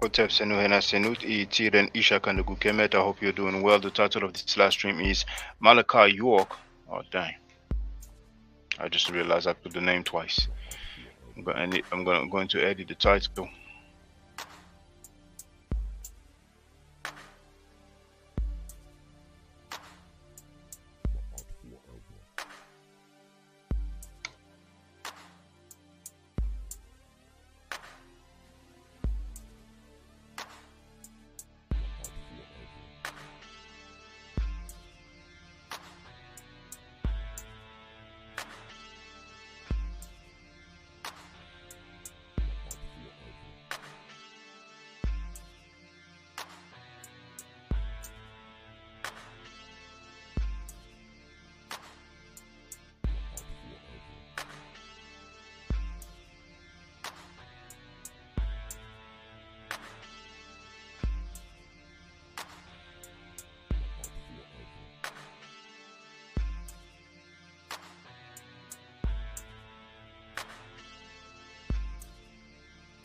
Hotep Senuhena Senut Tiren Isha Kandugu Kemet. I hope you're doing well. The title of this live stream is Malachi York. Oh dang. I just realized I put the name twice. I'm going to edit the title.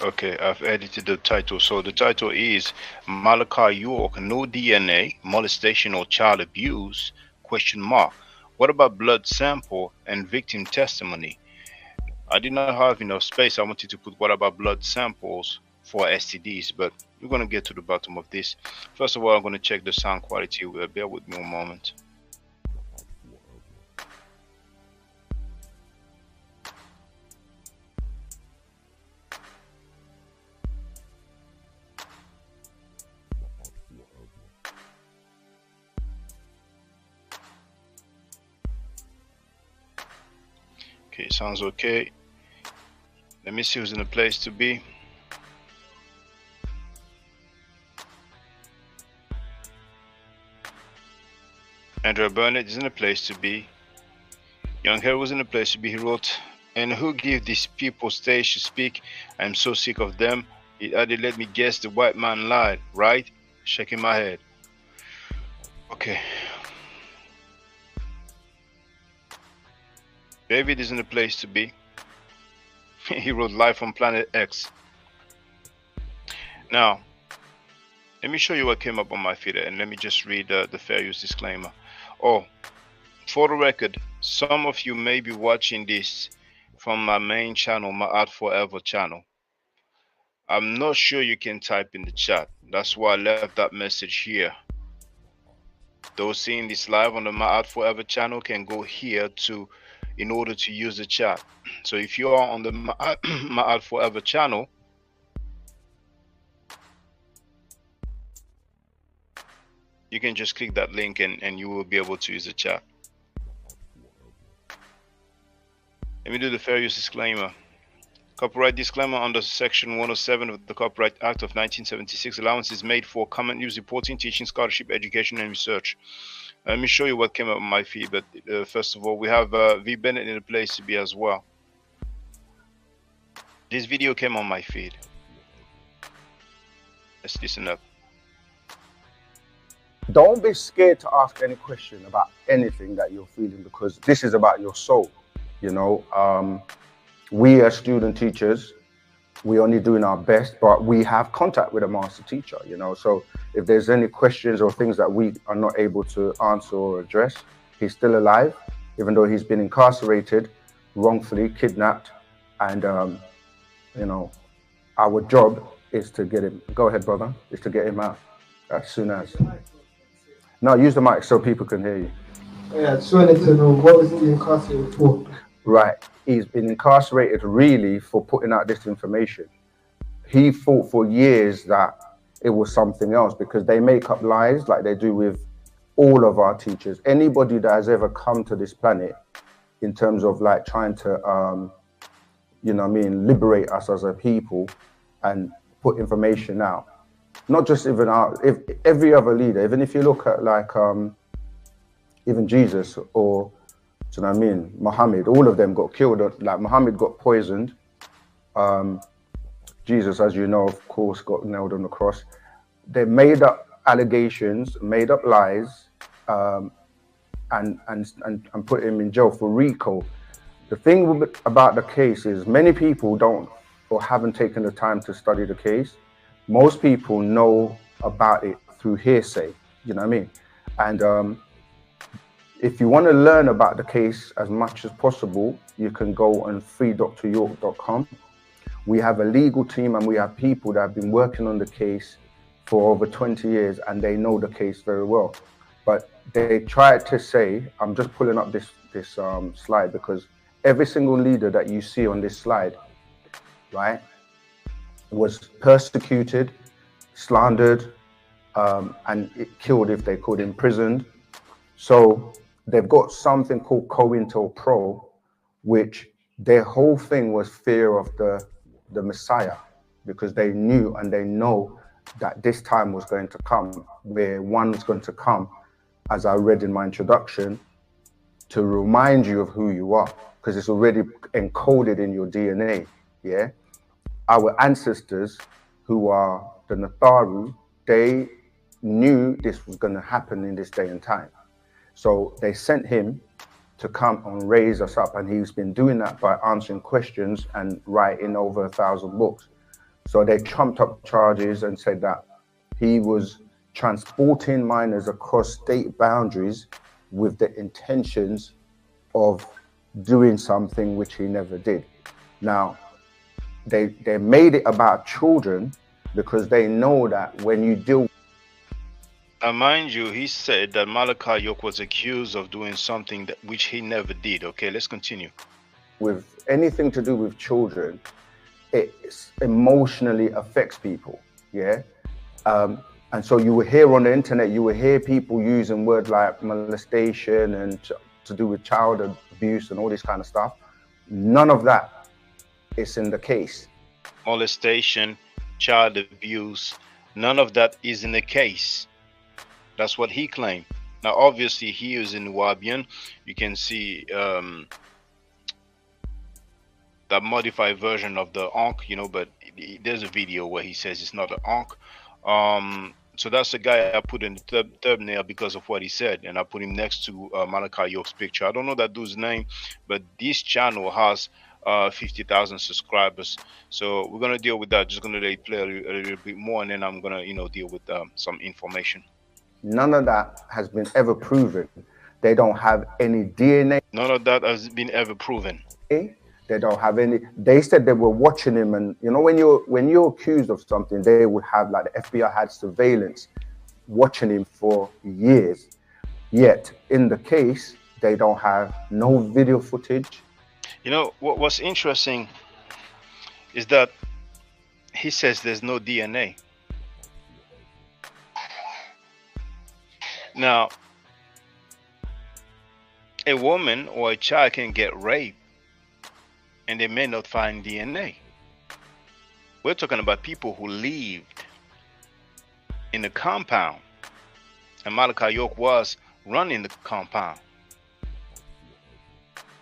Okay, I've edited the title. So the title is Malachi York, no DNA, molestation or child abuse, question mark. What about blood sample and victim testimony? I did not have enough space. I wanted to put what about blood samples for STDs, but we're going to get to the bottom of this. First of all, I'm going to check the sound quality. Bear with me a moment. Okay, sounds okay. Let me see who's in the place to be. Andrea Burnett is in the place to be. Young Hair was in the place to be. He wrote, and who give these people stage to speak? I'm so sick of them. It added, let me guess, the white man lied, right? Shaking my head. Okay. David is in the place to be. He wrote live from Planet X. Now, let me show you what came up on my feed, and let me just read the fair use disclaimer. Oh, for the record, some of you may be watching this from my main channel, my Art Forever channel. I'm not sure you can type in the chat. That's why I left that message here. Those seeing this live on the My Art Forever channel can go here in order to use the chat. So if you are on the My Art Forever channel, you can just click that link and you will be able to use the chat. Let me do the fair use disclaimer. Copyright disclaimer under Section 107 of the Copyright Act of 1976. Allowance is made for common use reporting, teaching, scholarship, education, and research. Let me show you what came up on my feed. But first of all, we have V. Bennett in the place to be as well. This video came on my feed. Let's listen up. Don't be scared to ask any question about anything that you're feeling, because this is about your soul. You know, we as student teachers, we only doing our best, but we have contact with a master teacher, you know. So if there's any questions or things that we are not able to answer or address, he's still alive, even though he's been incarcerated, wrongfully kidnapped, and you know, our job is to get him. Go ahead, brother. Is to get him out as soon as. No, use the mic so people can hear you. Yeah, I just wanted to know what was he incarcerated for? Right. He's been incarcerated really for putting out this information. He thought for years that it was something else because they make up lies like they do with all of our teachers. Anybody that has ever come to this planet in terms of like trying to, you know what I mean, liberate us as a people and put information out. Not just even our, if every other leader, even if you look at like even Jesus or, do you know what I mean, Muhammad, all of them got killed. Like Muhammad got poisoned. Jesus, as you know, of course, got nailed on the cross. They made up allegations, made up lies, and put him in jail for RICO. The thing about the case is many people don't or haven't taken the time to study the case. Most people know about it through hearsay, you know what I mean? And if you want to learn about the case as much as possible, you can go on freedryork.com. We have a legal team and we have people that have been working on the case for over 20 years and they know the case very well. But they tried to say, I'm just pulling up this slide because every single leader that you see on this slide, right, was persecuted, slandered, and killed if they could, imprisoned. So they've got something called COINTELPRO, which their whole thing was fear of the Messiah, because they knew and they know that this time was going to come, where one was going to come, as I read in my introduction, to remind you of who you are, because it's already encoded in your DNA. Yeah, our ancestors, who are the Natharu, they knew this was going to happen in this day and time. So they sent him to come and raise us up. And he's been doing that by answering questions and writing over 1,000 books. So they trumped up charges and said that he was transporting minors across state boundaries with the intentions of doing something which he never did. Now, they made it about children because they know that when you deal. Mind you, he said that Malachi York was accused of doing something that which he never did. Okay, let's continue. With anything to do with children, it emotionally affects people. Yeah. And so you will hear on the internet, you will hear people using words like molestation and to do with child abuse and all this kind of stuff. None of that is in the case. Molestation, child abuse, none of that is in the case. That's what he claimed. Now, obviously, he is in Wabian. You can see that modified version of the Ankh, you know, but there's a video where he says it's not an Ankh. So that's the guy I put in the thumbnail because of what he said, and I put him next to Malachi York's picture. I don't know that dude's name, but this channel has 50,000 subscribers. So we're gonna deal with that. Just gonna let it play a little bit more, and then I'm gonna, you know, deal with some information. None of that has been ever proven. They don't have any DNA. None of that has been ever proven. They don't have any. They said they were watching him, and you know, when you're accused of something, they would have, like, the FBI had surveillance watching him for years. Yet in the case, they don't have no video footage. You know what's interesting is that he says there's no DNA. Now, a woman or a child can get raped and they may not find DNA. We're talking about people who lived in the compound, and Malachi York was running the compound.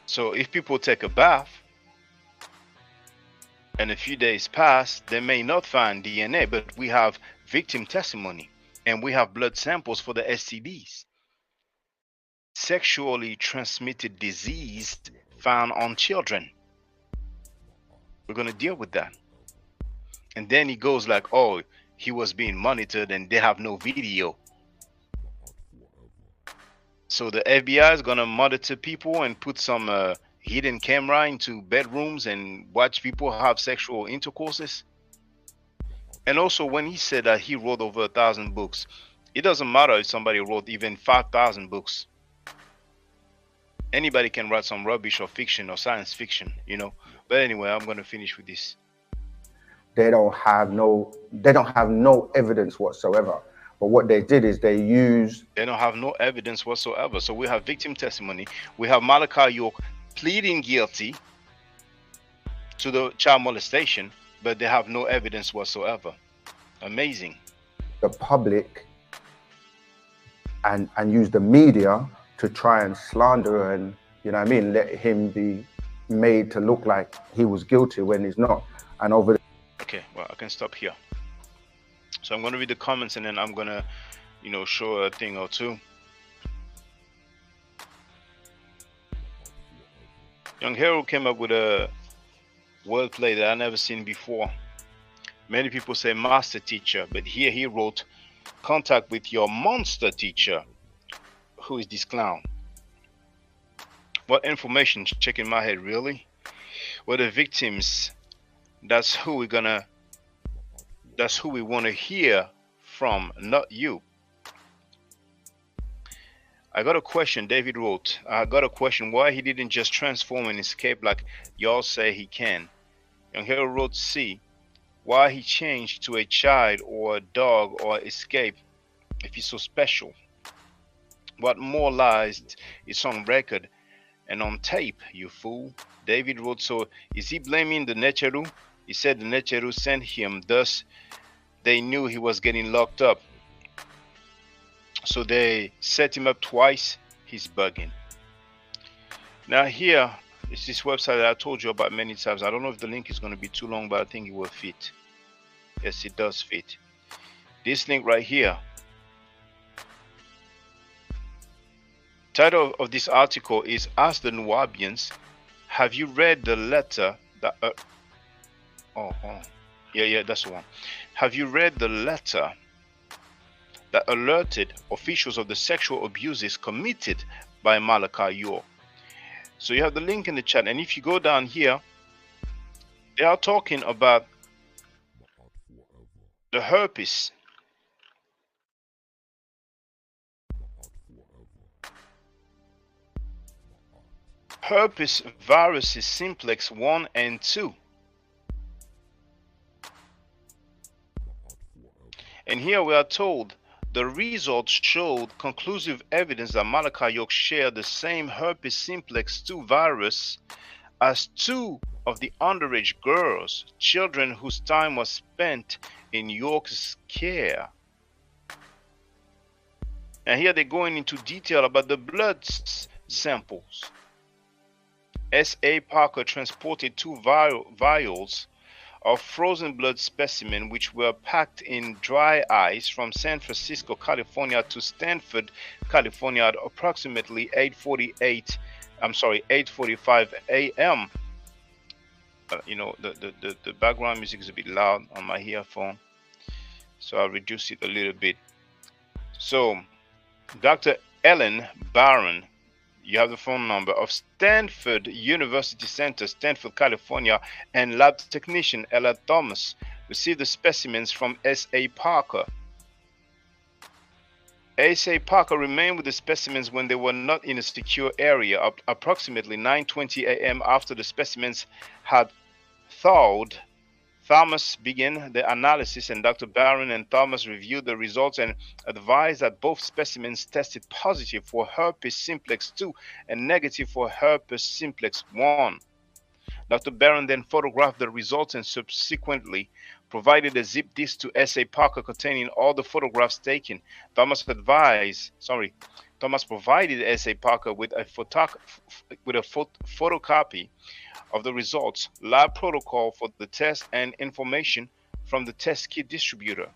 So if people take a bath and a few days pass, they may not find DNA, but we have victim testimony and we have blood samples for the STDs. Sexually transmitted disease found on children. We're going to deal with that. And then he goes like, oh, he was being monitored and they have no video. So the FBI is going to monitor people and put some hidden camera into bedrooms and watch people have sexual intercourses. And also when he said that he wrote over 1,000 books, it doesn't matter if somebody wrote even 5,000 books. Anybody can write some rubbish or fiction or science fiction, you know. But anyway, I'm going to finish with this. They don't have no evidence whatsoever. But what they did is they don't have no evidence whatsoever. So we have victim testimony. We have Malachi York pleading guilty to the child molestation, but they have no evidence whatsoever. Amazing. The public and use the media to try and slander and, you know what I mean, let him be made to look like he was guilty when he's not. And over okay, well, I can stop here. So I'm going to read the comments and then I'm going to, you know, show a thing or two. Young Hero came up with a wordplay that I never seen before. Many people say master teacher, but here he wrote contact with your monster teacher. Who is this clown? What information? Check in my head, really? Well, the victims, that's who we want to hear from, not you. I got a question. David wrote, I got a question why he didn't just transform and escape like y'all say he can. Young Hero wrote C, why he changed to a child or a dog or escape if he's so special. What more lies is on record and on tape, you fool. David wrote, so is he blaming the Necheru? He said the Necheru sent him, thus they knew he was getting locked up. So they set him up twice. He's bugging. Now here is this website that I told you about many times. I don't know if the link is going to be too long, but I think it will fit. Yes, it does fit. This link right here. Title of this article is Ask the Nubians, have you read the letter that yeah, that's the one. Have you read the letter that alerted officials of the sexual abuses committed by Malachi York? So you have the link in the chat, and if you go down here, they are talking about the herpes. Herpes viruses simplex 1 and 2. And here we are told the results showed conclusive evidence that Malachi York shared the same herpes simplex 2 virus as 2 of the underage girls, children whose time was spent in York's care. And here they're going into detail about the blood samples. S.A. Parker transported 2 vials of frozen blood specimen which were packed in dry ice from San Francisco, California to Stanford, California at approximately 8:45 a.m. You know, the background music is a bit loud on my earphone, so I'll reduce it a little bit. So Dr. Ellen Barron, you have the phone number of Stanford University Center, Stanford, California, and lab technician Ella Thomas received the specimens from S.A. Parker. S.A. Parker remained with the specimens when they were not in a secure area. Approximately 9:20 a.m. after the specimens had thawed, Thomas began the analysis, and Dr. Barron and Thomas reviewed the results and advised that both specimens tested positive for herpes simplex 2 and negative for herpes simplex 1. Dr. Barron then photographed the results and subsequently provided a zip disk to S.A. Parker containing all the photographs taken. Thomas provided S.A. Parker with a photocopy of the results, lab protocol for the test, and information from the test kit distributor.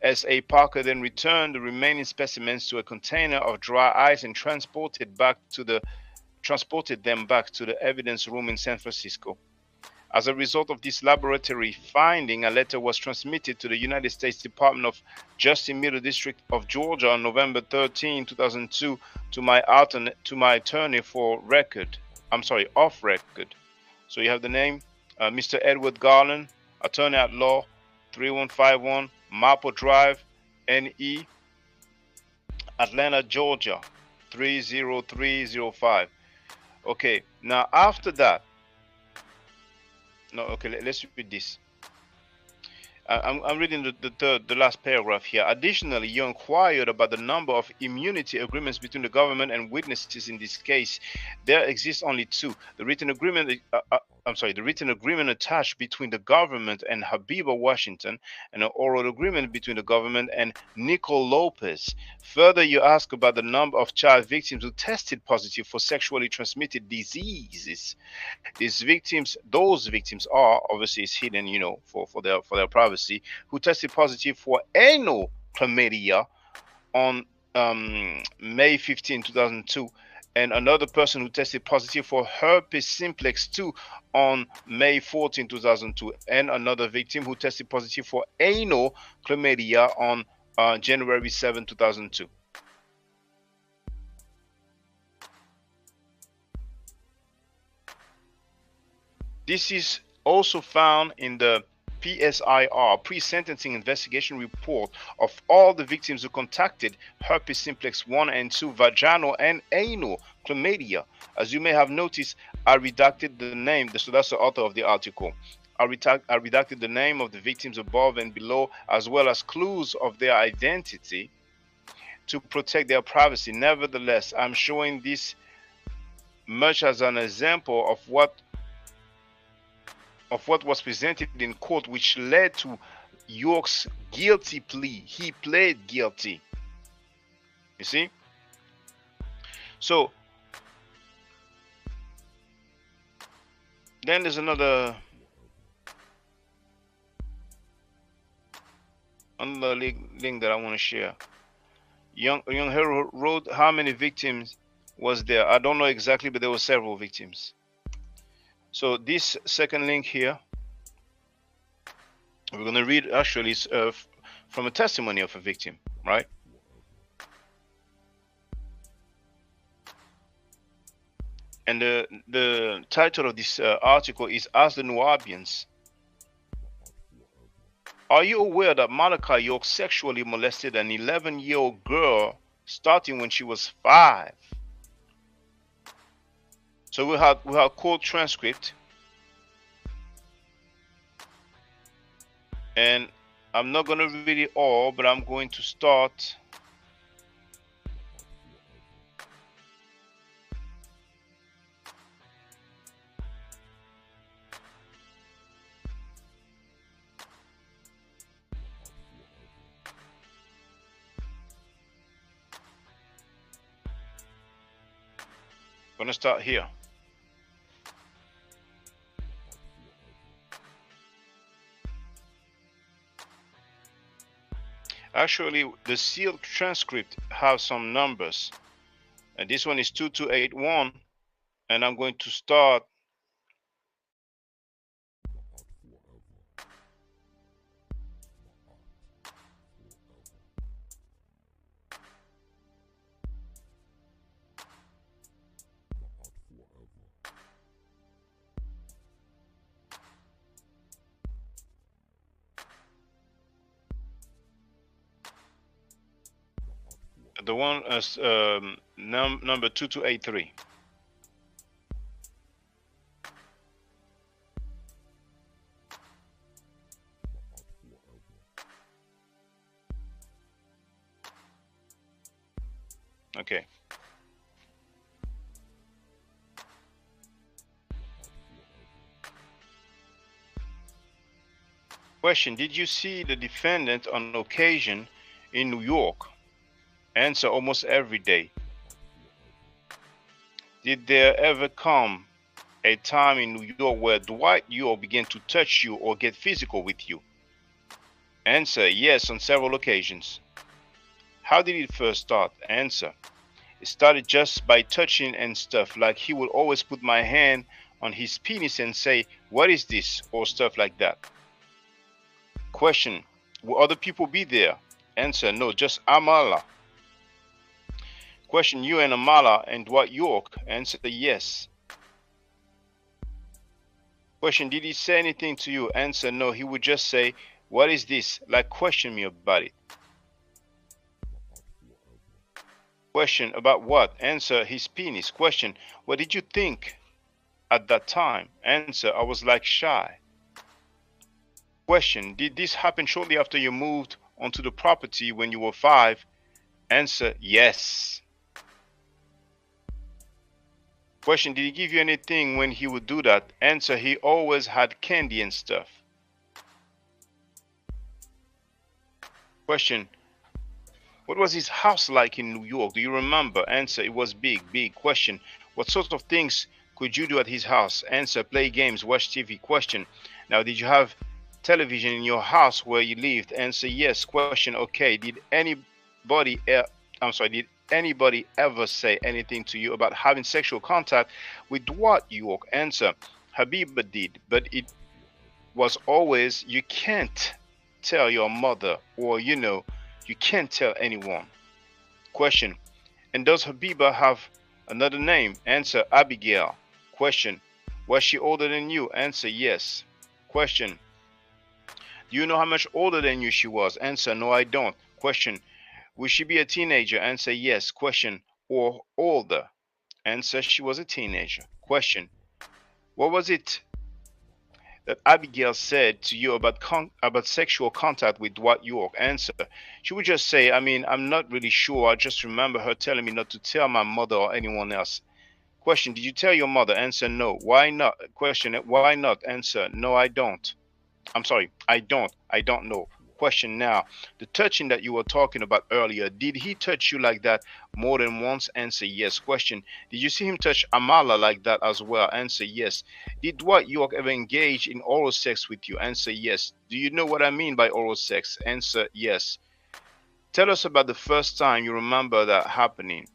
S.A. Parker then returned the remaining specimens to a container of dry ice and transported back to the transported them back to the evidence room in San Francisco. As a result of this laboratory finding, a letter was transmitted to the United States Department of Justice Middle District of Georgia on November 13, 2002 to my attorney for record. I'm sorry, off record. So you have the name, Mr. Edward Garland, attorney at law, 3151 Maple Drive, NE, Atlanta, Georgia, 30305. Okay, now after that, no, okay, let's read this. I'm reading the last paragraph here. Additionally, you inquired about the number of immunity agreements between the government and witnesses in this case. There exist only two. The written agreement, the written agreement attached between the government and Habiba Washington, and an oral agreement between the government and Nicole Lopez. Further, you ask about the number of child victims who tested positive for sexually transmitted diseases. Those victims are obviously is hidden, for their privacy, who tested positive for anal chlamydia on May 15, 2002, and another person who tested positive for herpes simplex 2 on May 14, 2002, and another victim who tested positive for anal chlamydia on January 7, 2002. This is also found in the PSIR, pre-sentencing investigation report, of all the victims who contacted herpes simplex 1 and 2, vaginal and anal chlamydia. As you may have noticed, I redacted the name, so that's the author of the article. I redacted the name of the victims above and below, as well as clues of their identity to protect their privacy. Nevertheless, I'm showing this much as an example of what was presented in court, which led to York's guilty plea. He pled guilty. You see? So then there's another link that I want to share. Young Hero wrote, how many victims was there? I don't know exactly, but there were several victims. So this second link here, we're going to read actually from a testimony of a victim, right? And the title of this article is Ask the Nubians. Are you aware that Malachi York sexually molested an 11-year-old girl starting when she was 5? So we have court transcript, and I'm not going to read it all, but I'm going to start. I'm going to start here. Actually, the sealed transcript has some numbers, and this one is 2281, and I'm going to start the one as number 2283. Okay. Question: did you see the defendant on occasion in New York? Answer: almost every day. Did there ever come a time in New York where Dwight York began to touch you or get physical with you? Answer: yes, on several occasions. How did it first start? Answer: It started just by touching and stuff. Like he would always put my hand on his penis and say, "What is this?" or stuff like that. Question: will other people be there? Answer: no, just Amala. Question: you and Amala and Dwight York? Answer: yes. Question: did he say anything to you? Answer: no, he would just say, "What is this?" Like question me about it. Question: about what? Answer: his penis. Question: what did you think at that time? Answer: I was like shy. Question: did this happen shortly after you moved onto the property when you were 5? Answer: yes. Question: did he give you anything when he would do that? Answer: he always had candy and stuff. Question: what was his house like in New York? Do you remember? Answer: it was big, big. Question: what sort of things could you do at his house? Answer: play games, watch TV. Question: now did you have television in your house where you lived? Answer: yes. Question: okay, did anybody ever say anything to you about having sexual contact with Dwight York? Answer: Habiba did, but it was always, you can't tell your mother, or you can't tell anyone. Question: and does Habiba have another name? Answer: Abigail. Question: was she older than you? Answer: yes. Question: do you know how much older than you she was? Answer: no, I don't. Question: will she be a teenager? Answer: yes. Question: or older? Answer: she was a teenager. Question: what was it that Abigail said to you about sexual contact with Dwight York? Answer: she would just say, I'm not really sure. I just remember her telling me not to tell my mother or anyone else. Question: did you tell your mother? Answer: no. Why not? Question: why not? Answer: no, I don't. I don't know. Question: now, the touching that you were talking about earlier, did he touch you like that more than once? Answer: yes. Question: did you see him touch Amala like that as well? Answer: yes. Did Dwight York ever engage in oral sex with you? Answer: yes. Do you know what I mean by oral sex? Answer: yes. Tell us about the first time you remember that happening.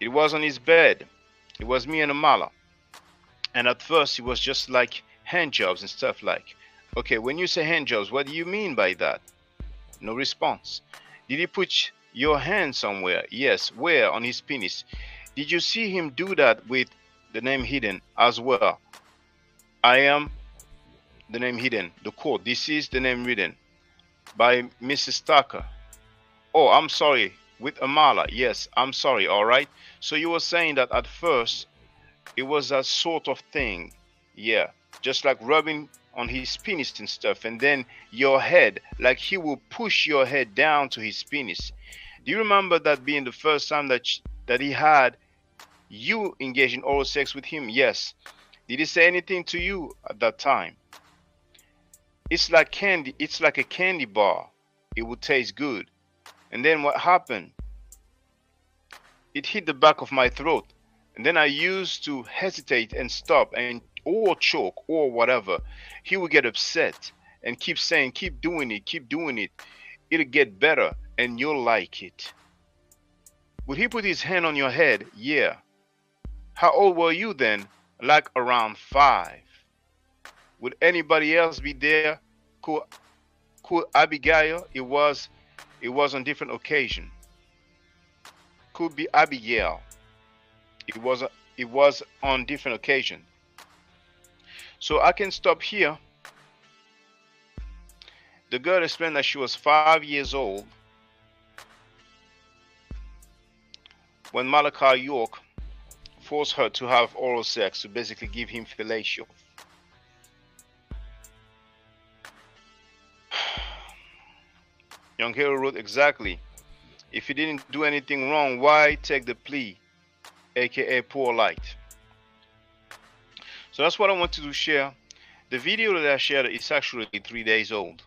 It was on his bed. It was me and Amala. And at first it was just like hand jobs and stuff like. Okay, when you say hand jobs, what do you mean by that? No response. Did he put your hand somewhere? Yes. Where? On his penis. Did you see him do that with the name hidden as well? I am the name hidden. The quote. This is the name written by Mrs. Tucker. Oh, I'm sorry. With Amala. Yes, I'm sorry. All right. So you were saying that at first it was that sort of thing. Yeah. Just like rubbing on his penis and stuff, and then your head, like he will push your head down to his penis. Do you remember that being the first time that he had you engage in oral sex with him? Yes. Did he say anything to you at that time? It's like candy. It's like a candy bar. It would taste good. And then what happened? It hit the back of my throat, and then I used to hesitate and stop and or choke or whatever. He would get upset and keep saying, keep doing it, keep doing it. It'll get better and you'll like it. Would he put his hand on your head? Yeah. How old were you then? Like around 5. Would anybody else be there? Could Abigail? It was on different occasion. Could be Abigail. It was on different occasion. So I can stop here. The girl explained that she was 5 years old when Malachi York forced her to have oral sex, to basically give him fellatio. Young Hero wrote, exactly. If he didn't do anything wrong, why take the plea, aka poor light? So that's what I want to share. The video that I shared is actually 3 days old.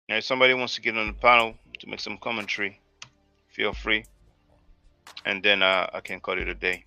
Now, if somebody wants to get on the panel to make some commentary, feel free. And then I can call it a day.